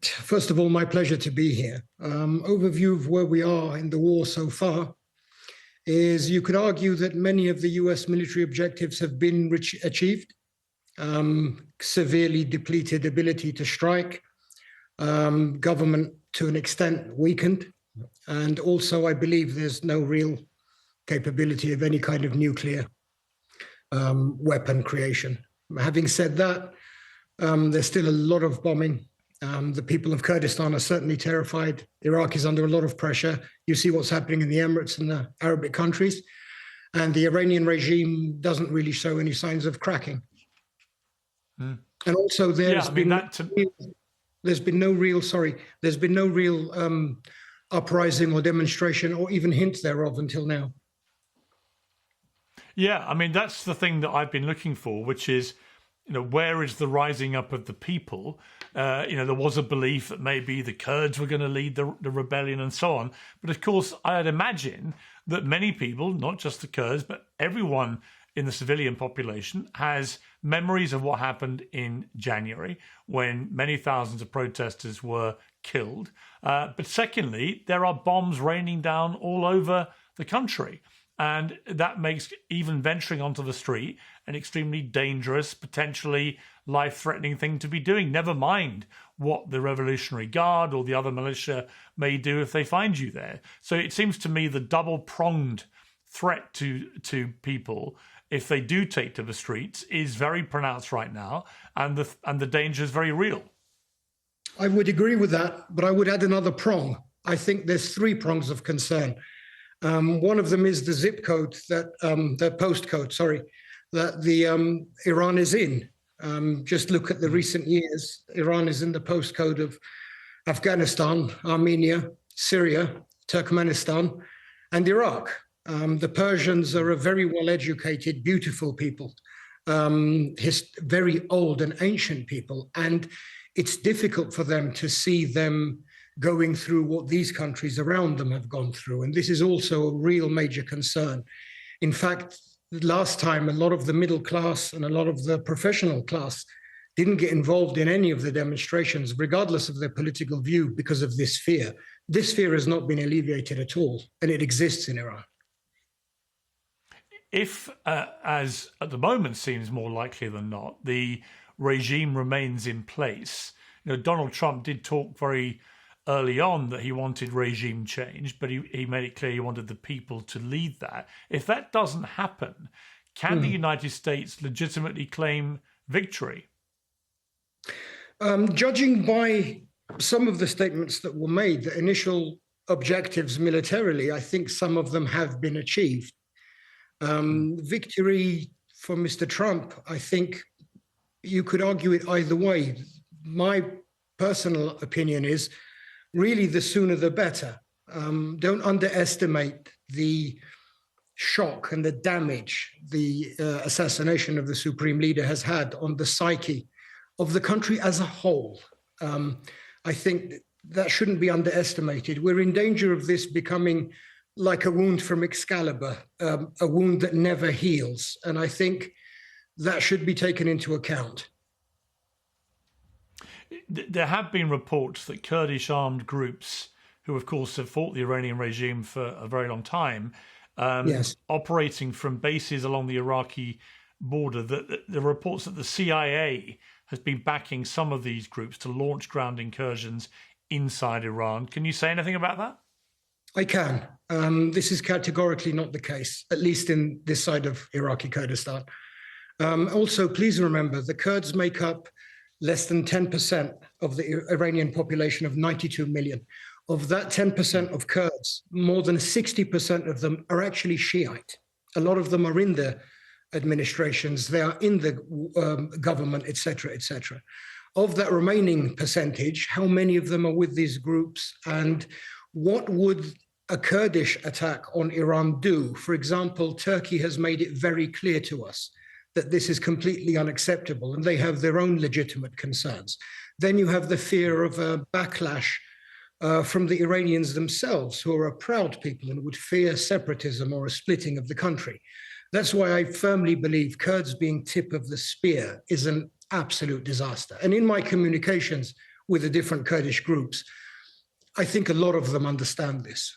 First of all, my pleasure to be here. Overview of where we are in the war so far is you could argue that many of the US military objectives have been achieved. Severely depleted ability to strike, government to an extent weakened, and also I believe there's no real capability of any kind of nuclear weapon creation. Having said that, there's still a lot of bombing. The people of Kurdistan are certainly terrified. Iraq is under a lot of pressure. You see what's happening in the Emirates and the Arabic countries, and the Iranian regime doesn't really show any signs of cracking. And also there's been no real uprising or demonstration or even hint thereof until now. Yeah, I mean, that's the thing that I've been looking for, which is, where is the rising up of the people? There was a belief that maybe the Kurds were going to lead the rebellion and so on. But of course, I'd imagine that many people, not just the Kurds, but everyone in the civilian population has memories of what happened in January when many thousands of protesters were killed. But secondly, there are bombs raining down all over the country. And that makes even venturing onto the street an extremely dangerous, potentially life-threatening thing to be doing, never mind what the Revolutionary Guard or the other militia may do if they find you there. So it seems to me the double-pronged threat to people, if they do take to the streets, is very pronounced right now, and the danger is very real. I would agree with that, but I would add another prong. I think there's 3 prongs of concern. One of them is the zip code the postcode, that Iran is in. Just look at the recent years. Iran is in the postcode of Afghanistan, Armenia, Syria, Turkmenistan, and Iraq. The Persians are a very well-educated, beautiful people, very old and ancient people, and it's difficult for them to see them going through what these countries around them have gone through. And this is also a real major concern. In fact, last time, a lot of the middle class and a lot of the professional class didn't get involved in any of the demonstrations, regardless of their political view, because of this fear. This fear has not been alleviated at all, and it exists in Iran. If, as at the moment seems more likely than not, the regime remains in place, Donald Trump did talk very early on that he wanted regime change, but he made it clear he wanted the people to lead that. If that doesn't happen, can the United States legitimately claim victory? Judging by some of the statements that were made, the initial objectives militarily, I think some of them have been achieved. Victory for Mr. Trump, I think you could argue it either way. My personal opinion is really the sooner the better. Don't underestimate the shock and the damage the assassination of the supreme leader has had on the psyche of the country as a whole. I think that shouldn't be underestimated. We're in danger of this becoming like a wound from Excalibur, a wound that never heals. And I think that should be taken into account. There have been reports that Kurdish armed groups, who of course have fought the Iranian regime for a very long time, Yes. operating from bases along the Iraqi border, that the reports that the CIA has been backing some of these groups to launch ground incursions inside Iran. Can you say anything about that? I can. This is categorically not the case, at least in this side of Iraqi Kurdistan. Also, please remember, the Kurds make up less than 10% of the Iranian population of 92 million. Of that 10% of Kurds, more than 60% of them are actually Shiite. A lot of them are in the administrations, they are in the government, etc., etc. Of that remaining percentage, how many of them are with these groups, and what would a Kurdish attack on Iran do? For example, Turkey has made it very clear to us that this is completely unacceptable, and they have their own legitimate concerns. Then you have the fear of a backlash from the Iranians themselves, who are a proud people and would fear separatism or a splitting of the country. That's why I firmly believe Kurds being tip of the spear is an absolute disaster. And in my communications with the different Kurdish groups, I think a lot of them understand this.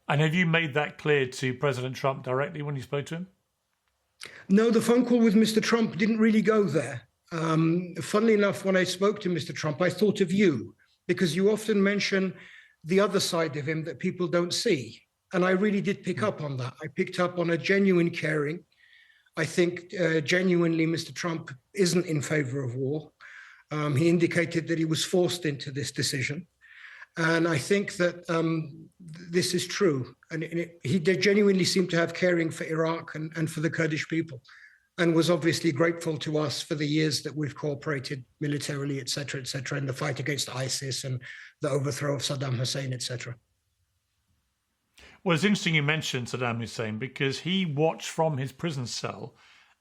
And have you made that clear to President Trump directly when you spoke to him? No, the phone call with Mr. Trump didn't really go there. Funnily enough, when I spoke to Mr. Trump, I thought of you, because you often mention the other side of him that people don't see. And I really did pick up on that. I picked up on a genuine caring. I think genuinely Mr. Trump isn't in favor of war. He indicated that he was forced into this decision. And I think that this is true. And he genuinely seemed to have caring for Iraq and for the Kurdish people, and was obviously grateful to us for the years that we've cooperated militarily, et cetera, in the fight against ISIS and the overthrow of Saddam Hussein, et cetera. Well, it's interesting you mentioned Saddam Hussein, because he watched from his prison cell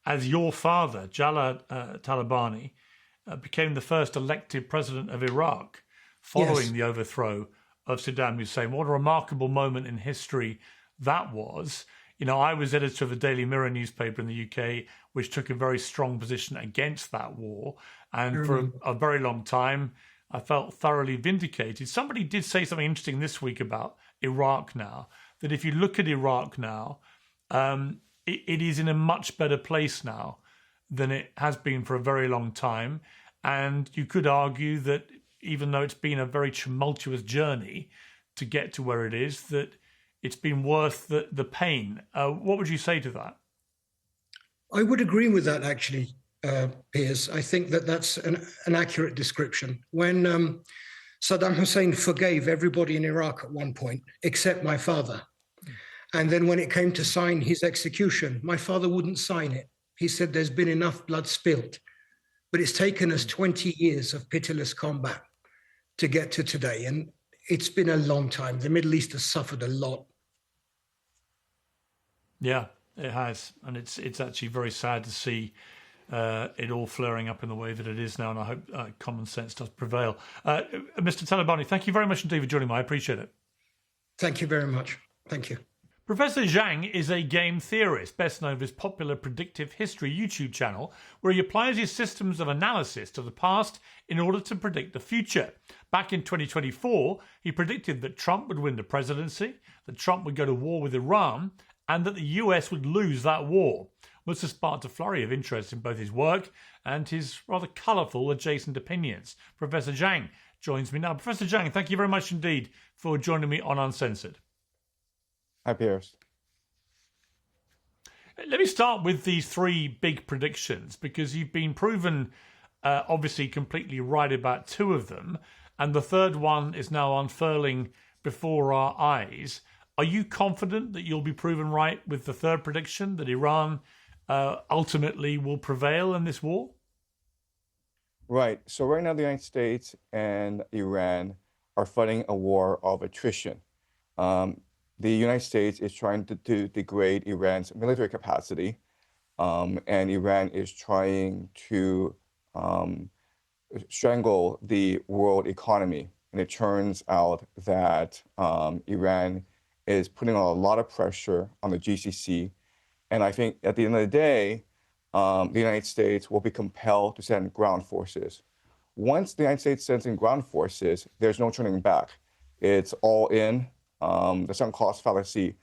as your father, Jalal Talabani, became the first elected president of Iraq following the overthrow of Saddam Hussein. What a remarkable moment in history that was. You know, I was editor of the Daily Mirror newspaper in the UK, which took a very strong position against that war. And for a very long time, I felt thoroughly vindicated. Somebody did say something interesting this week about Iraq now, that if you look at Iraq now, it is in a much better place now than it has been for a very long time. And you could argue that even though it's been a very tumultuous journey to get to where it is, that it's been worth the pain. What would you say to that? I would agree with that, actually, Piers. I think that that's an accurate description. When Saddam Hussein forgave everybody in Iraq at one point, except my father. And then when it came to sign his execution, my father wouldn't sign it. He said there's been enough blood spilled. But it's taken us 20 years of pitiless combat to get to today. And it's been a long time. The Middle East has suffered a lot. Yeah, it has. And it's actually very sad to see it all flaring up in the way that it is now. And I hope common sense does prevail. Mr. Talabani, thank you very much indeed for joining me. I appreciate it. Thank you very much. Thank you. Professor Jiang is a game theorist, best known for his popular Predictive History YouTube channel, where he applies his systems of analysis to the past in order to predict the future. Back in 2024, he predicted that Trump would win the presidency, that Trump would go to war with Iran, and that the US would lose that war. This has sparked a flurry of interest in both his work and his rather colourful adjacent opinions. Professor Jiang joins me now. Professor Jiang, thank you very much indeed for joining me on Uncensored. Hi, Piers. Let me start with these three big predictions, because you've been proven obviously completely right about two of them, and the third one is now unfurling before our eyes. Are you confident that you'll be proven right with the third prediction, that Iran ultimately will prevail in this war? Right. So right now, the United States and Iran are fighting a war of attrition. The United States is trying to degrade Iran's military capacity, and Iran is trying to strangle the world economy. and it turns out that Iran is putting a lot of pressure on the GCC. And I think at the end of the day, the United States will be compelled to send ground forces. Once the United States sends in ground forces, there's no turning back. It's all in. The sunk cost fallacy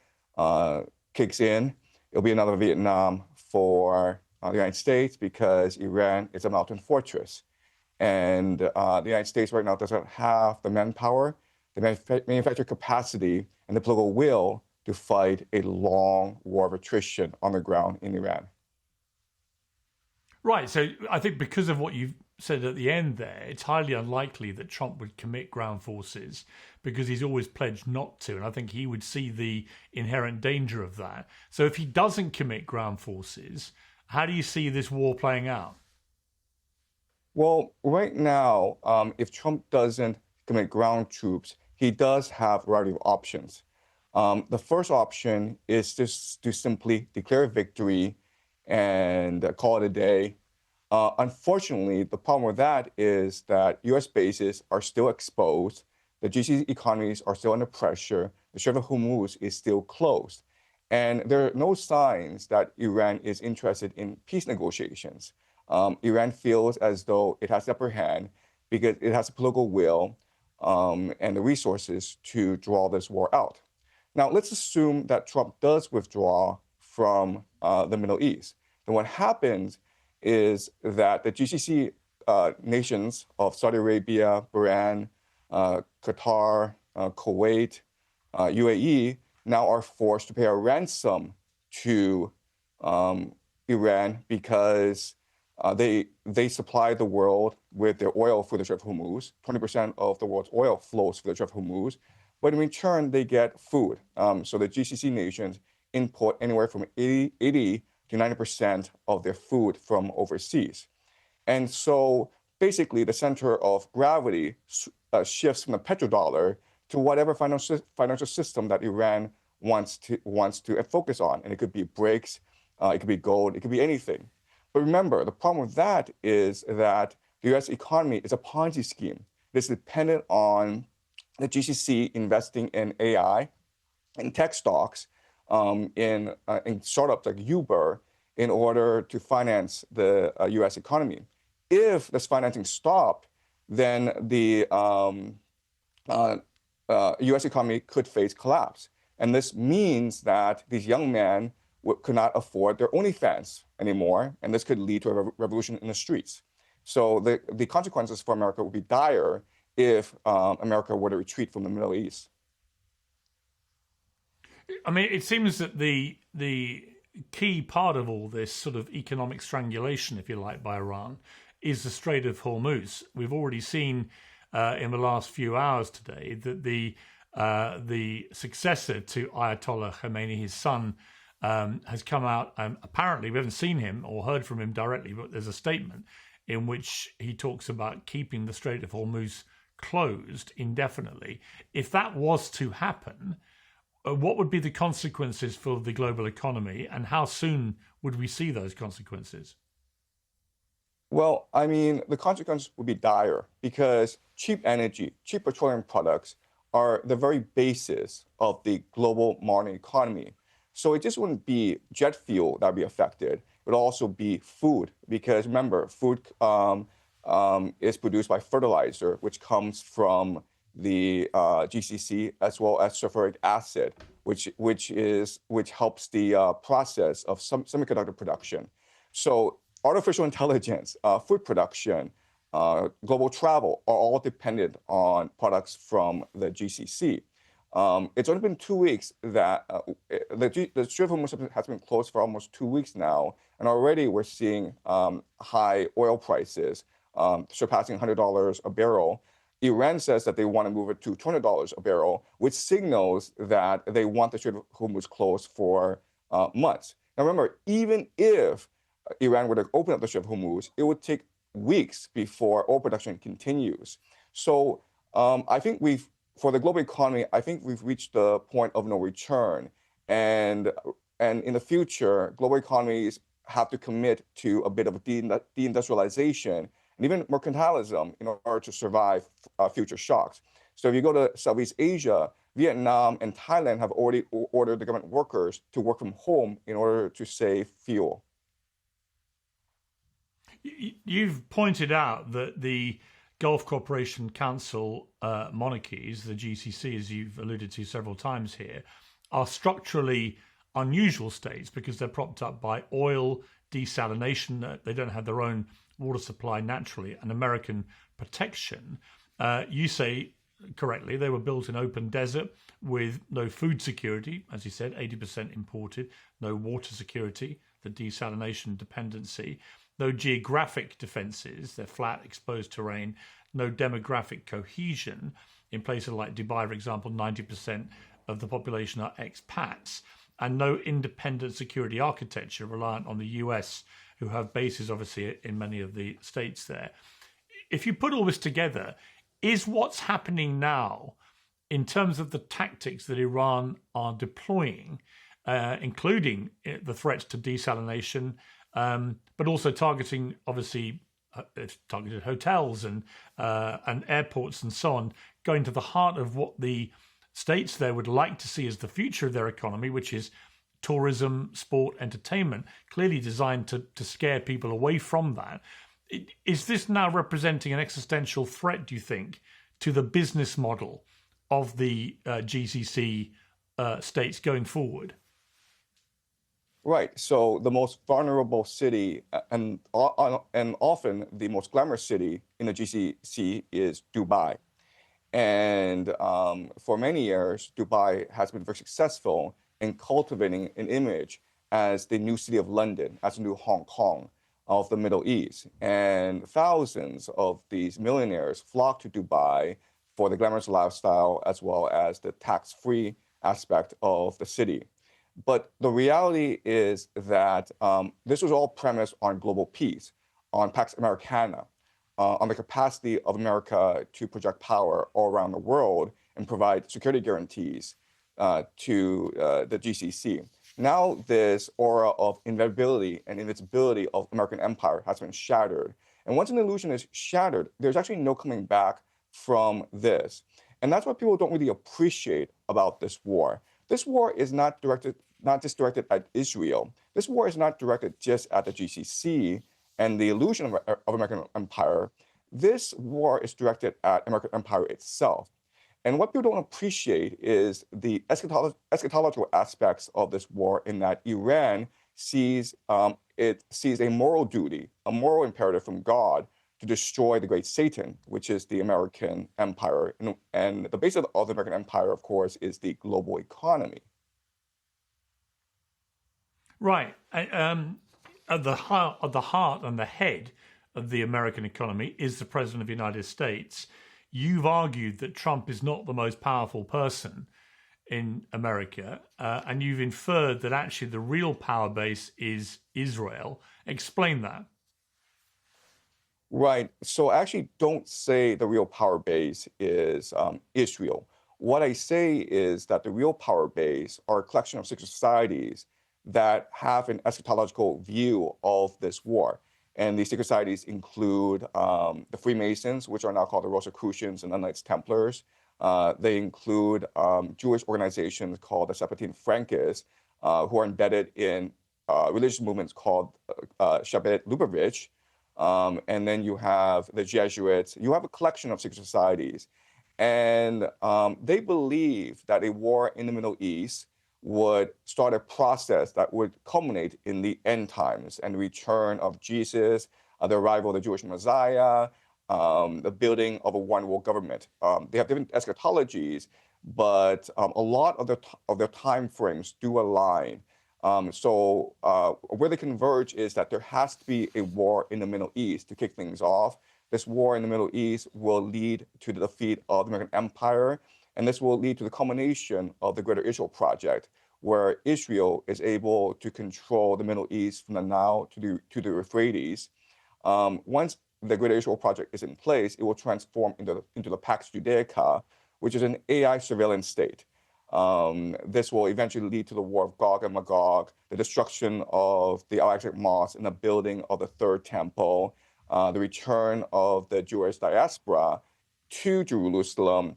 kicks in. It'll be another Vietnam for the United States because Iran is a mountain fortress. And the United States right now doesn't have the manpower, the manufacturing capacity, and the political will to fight a long war of attrition on the ground in Iran. Right. So I think because of what you've said at the end there, it's highly unlikely that Trump would commit ground forces because he's always pledged not to. And I think he would see the inherent danger of that. So if he doesn't commit ground forces, how do you see this war playing out? Well, right now, if Trump doesn't commit ground troops, he does have a variety of options. The first option is just to simply declare victory and call it a day. Unfortunately, the problem with that is that U.S. bases are still exposed. The GCC economies are still under pressure. The Strait of Hormuz is still closed. And there are no signs that Iran is interested in peace negotiations. Iran feels as though it has the upper hand because it has the political will and the resources to draw this war out. Now, let's assume that Trump does withdraw from the Middle East. Then what happens is that the GCC nations of Saudi Arabia, Bahrain, Qatar, Kuwait, UAE now are forced to pay a ransom to Iran because they supply the world with their oil through the Strait of Hormuz. 20% of the world's oil flows through the Strait of Hormuz. But in return, they get food. So the GCC nations import anywhere from 80 to 90% of their food from overseas. And so basically the center of gravity shifts from the petrodollar to whatever financial system that Iran wants to focus on. And it could be BRICS, it could be gold, it could be anything. But remember, the problem with that is that the US economy is a Ponzi scheme. It is dependent on the GCC investing in AI, in tech stocks, in startups like Uber in order to finance the US economy. If this financing stopped, then the US economy could face collapse. And this means that these young men could not afford their OnlyFans anymore, and this could lead to a revolution in the streets. So the consequences for America would be dire if America were to retreat from the Middle East. I mean, it seems that the key part of all this sort of economic strangulation, if you like, by Iran is the Strait of Hormuz. We've already seen in the last few hours today that the successor to Ayatollah Khamenei, his son, has come out. Apparently, we haven't seen him or heard from him directly, but there's a statement in which he talks about keeping the Strait of Hormuz closed indefinitely. If that was to happen, what would be the consequences for the global economy, and how soon would we see those consequences? Well, I mean, the consequences would be dire because cheap energy, cheap petroleum products are the very basis of the global modern economy. So it just wouldn't be jet fuel that would be affected. It would also be food because remember, food is produced by fertilizer, which comes from the GCC as well as sulfuric acid, which helps the process of semiconductor production. So artificial intelligence, food production, global travel are all dependent on products from the GCC. It's only been 2 weeks that the Strait of Hormuz has been closed for almost 2 weeks now, and already we're seeing high oil prices surpassing $100 a barrel. Iran says that they want to move it to $20 a barrel, which signals that they want the Strait of Hormuz closed for months. Now remember, even if Iran were to open up the Strait of Hormuz, it would take weeks before oil production continues. So I think for the global economy, I think we've reached the point of no return. And in the future, global economies have to commit to a bit of deindustrialization and even mercantilism in order to survive future shocks. So if you go to Southeast Asia, Vietnam and Thailand have already ordered the government workers to work from home in order to save fuel. You've pointed out that the Gulf Cooperation Council monarchies, the GCC, as you've alluded to several times here, are structurally unusual states because they're propped up by oil, desalination. They don't have their own water supply naturally, and American protection. You say correctly, they were built in open desert with no food security, as you said, 80% imported, no water security, the desalination dependency, no geographic defenses, they're flat, exposed terrain, no demographic cohesion. In places like Dubai, for example, 90% of the population are expats, and no independent security architecture reliant on the US, who have bases, obviously, in many of the states there. If you put all this together, is what's happening now, in terms of the tactics that Iran are deploying, including the threats to desalination, but also targeting, obviously, it's targeted hotels and airports and so on, going to the heart of what the states there would like to see as the future of their economy, which is tourism, sport, entertainment, clearly designed to scare people away from that. Is this now representing an existential threat, do you think, to the business model of the GCC states going forward? Right. So the most vulnerable city and often the most glamorous city in the GCC is Dubai. And for many years, Dubai has been very successful in cultivating an image as the new city of London, as the new Hong Kong of the Middle East. And thousands of these millionaires flock to Dubai for the glamorous lifestyle as well as the tax-free aspect of the city. But the reality is that this was all premised on global peace, on Pax Americana, on the capacity of America to project power all around the world and provide security guarantees to the GCC. Now this aura of inevitability and invincibility of American empire has been shattered. And once an illusion is shattered, there's actually no coming back from this. And that's what people don't really appreciate about this war. This war is not just directed at Israel. This war is not directed just at the GCC and the illusion of American empire. This war is directed at American empire itself. And what people don't appreciate is the eschatological aspects of this war, in that Iran sees a moral duty, a moral imperative from God to destroy the great Satan, which is the American empire. And the basis of the American empire, of course, is the global economy. Right. At the heart and the head of the American economy is the President of the United States. You've argued that Trump is not the most powerful person in America, and you've inferred that actually the real power base is Israel. Explain that. Right. So I actually don't say the real power base is Israel. What I say is that the real power base are a collection of secret societies that have an eschatological view of this war. And these secret societies include the Freemasons, which are now called the Rosicrucians and the Knights Templars. They include Jewish organizations called the Sephardim Frankists, who are embedded in religious movements called Shabbat Lubavitch. And then you have the Jesuits. You have a collection of secret societies. And they believe that a war in the Middle East would start a process that would culminate in the end times and the return of Jesus, the arrival of the Jewish Messiah, the building of a one world government. They have different eschatologies, but a lot of their time frames do align. So where they converge is that there has to be a war in the Middle East to kick things off. This war in the Middle East will lead to the defeat of the American empire, and this will lead to the culmination of the Greater Israel Project, where Israel is able to control the Middle East from the Nile to the Euphrates. Once the Greater Israel Project is in place, it will transform into the Pax Judaica, which is an AI surveillance state. This will eventually lead to the war of Gog and Magog, the destruction of the Al-Aqsa Mosque and the building of the Third Temple, the return of the Jewish diaspora to Jerusalem,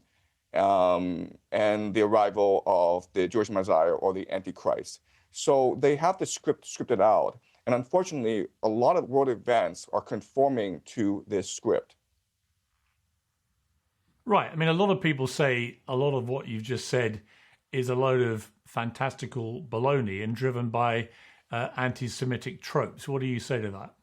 and the arrival of the Jewish Messiah or the Antichrist. So they have the script scripted out. And unfortunately, a lot of world events are conforming to this script. Right. I mean, a lot of people say a lot of what you've just said is a load of fantastical baloney and driven by anti-Semitic tropes. What do you say to that?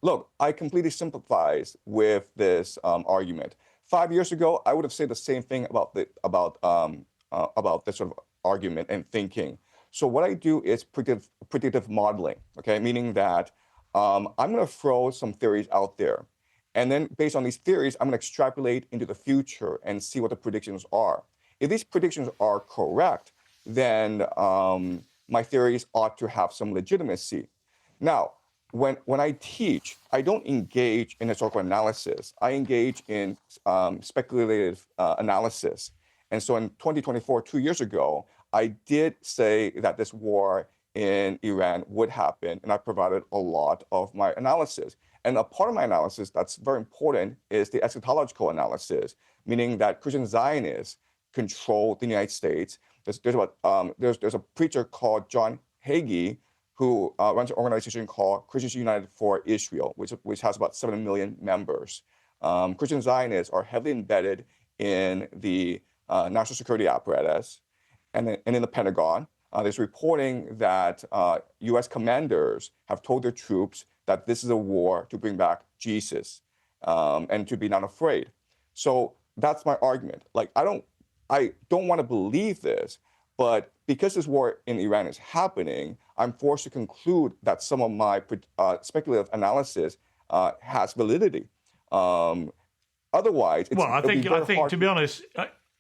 Look, I completely sympathize with this argument. 5 years ago, I would have said the same thing about this sort of argument and thinking. So what I do is predictive modeling, okay? Meaning that I'm going to throw some theories out there. And then based on these theories, I'm going to extrapolate into the future and see what the predictions are. If these predictions are correct, then my theories ought to have some legitimacy. Now, when I teach, I don't engage in historical analysis. I engage in speculative analysis. And so in 2024, 2 years ago, I did say that this war in Iran would happen, and I provided a lot of my analysis. And a part of my analysis that's very important is the eschatological analysis, meaning that Christian Zionists control the United States. There's a preacher called John Hagee who runs an organization called Christians United for Israel, which has about 7 million members. Christian Zionists are heavily embedded in the national security apparatus and in the Pentagon. There's reporting that U.S. commanders have told their troops that this is a war to bring back Jesus and to be not afraid. So that's my argument. Like, I don't want to believe this, but because this war in Iran is happening, I'm forced to conclude that some of my speculative analysis has validity. Otherwise, it's, well, I think to be honest,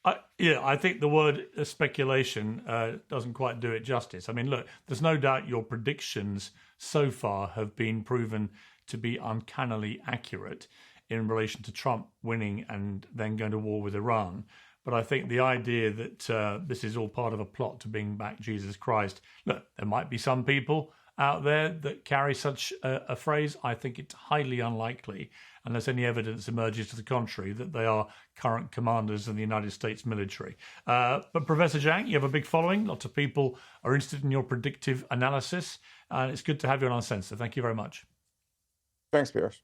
I think the word speculation doesn't quite do it justice. I mean, look, there's no doubt your predictions so far have been proven to be uncannily accurate in relation to Trump winning and then going to war with Iran. But I think the idea that this is all part of a plot to bring back Jesus Christ, look, there might be some people out there that carry such a phrase. I think it's highly unlikely, unless any evidence emerges to the contrary, that they are current commanders in the United States military. But Professor Jiang, you have a big following. Lots of people are interested in your predictive analysis. And it's good to have you on Uncensored. Thank you very much. Thanks, Piers.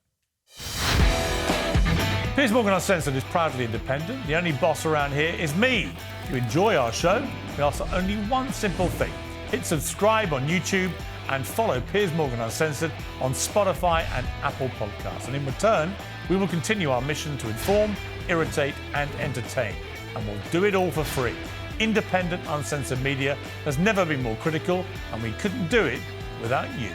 Piers Morgan Uncensored is proudly independent. The only boss around here is me. If you enjoy our show, we ask for only one simple thing. Hit subscribe on YouTube and follow Piers Morgan Uncensored on Spotify and Apple Podcasts. And in return, we will continue our mission to inform, irritate and entertain. And we'll do it all for free. Independent, uncensored media has never been more critical, and we couldn't do it without you.